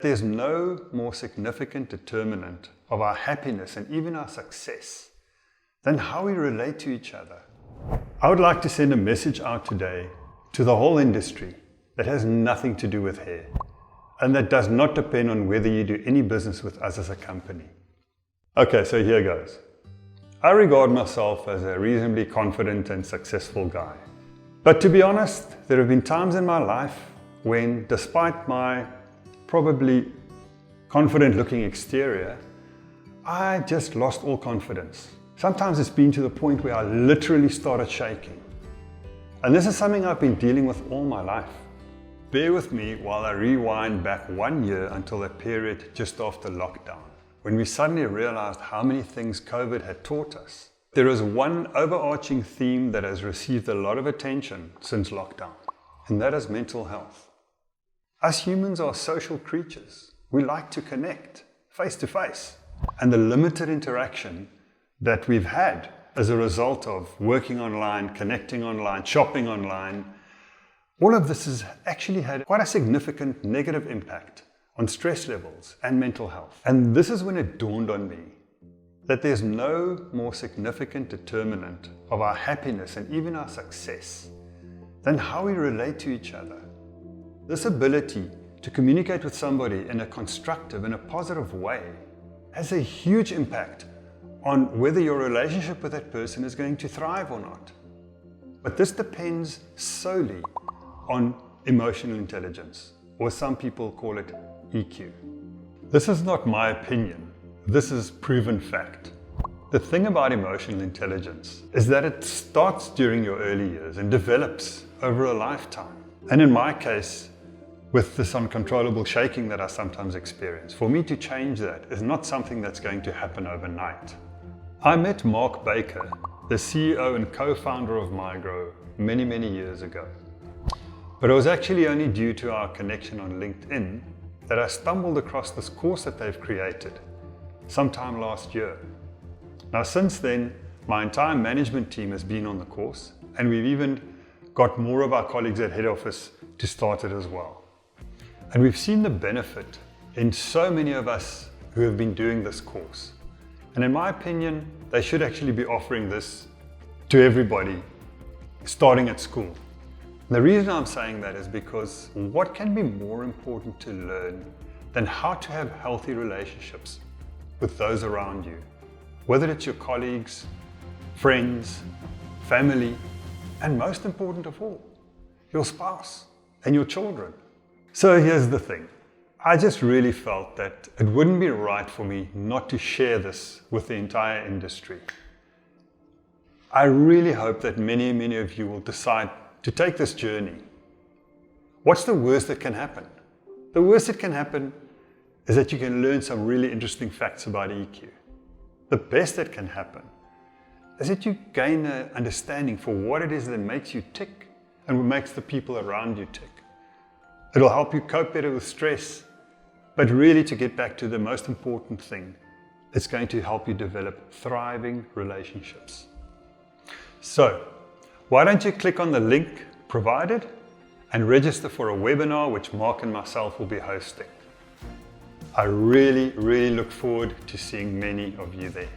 There's no more significant determinant of our happiness and even our success than how we relate to each other. I would like to send a message out today to the whole industry that has nothing to do with hair and that does not depend on whether you do any business with us as a company. Okay, so here goes. I regard myself as a reasonably confident and successful guy. But to be honest, there have been times in my life when, despite my probably confident looking exterior, I just lost all confidence. Sometimes it's been to the point where I literally started shaking. And this is something I've been dealing with all my life. Bear with me while I rewind back 1 year until that period just after lockdown, when we suddenly realized how many things COVID had taught us. There is one overarching theme that has received a lot of attention since lockdown, and that is mental health. Us humans are social creatures. We like to connect face to face. And the limited interaction that we've had as a result of working online, connecting online, shopping online, all of this has actually had quite a significant negative impact on stress levels and mental health. And this is when it dawned on me that there's no more significant determinant of our happiness and even our success than how we relate to each other. This ability to communicate with somebody in a constructive and a positive way has a huge impact on whether your relationship with that person is going to thrive or not. But this depends solely on emotional intelligence, or some people call it EQ. This is not my opinion. This is proven fact. The thing about emotional intelligence is that it starts during your early years and develops over a lifetime. And in my case, with this uncontrollable shaking that I sometimes experience, for me to change that is not something that's going to happen overnight. I met Mark Baker, the CEO and co-founder of Mygrow, many, many years ago. But it was actually only due to our connection on LinkedIn that I stumbled across this course that they've created sometime last year. Now, since then, my entire management team has been on the course, and we've even got more of our colleagues at head office to start it as well. And we've seen the benefit in so many of us who have been doing this course. And in my opinion, they should actually be offering this to everybody starting at school. The reason I'm saying that is because what can be more important to learn than how to have healthy relationships with those around you, whether it's your colleagues, friends, family, and most important of all, your spouse and your children. So here's the thing. I just really felt that it wouldn't be right for me not to share this with the entire industry. I really hope that many, many of you will decide to take this journey. What's the worst that can happen? The worst that can happen is that you can learn some really interesting facts about EQ. The best that can happen is that you gain an understanding for what it is that makes you tick and what makes the people around you tick. It'll help you cope better with stress, but really, to get back to the most important thing, it's going to help you develop thriving relationships. So, why don't you click on the link provided and register for a webinar which Mark and myself will be hosting. I really, really look forward to seeing many of you there.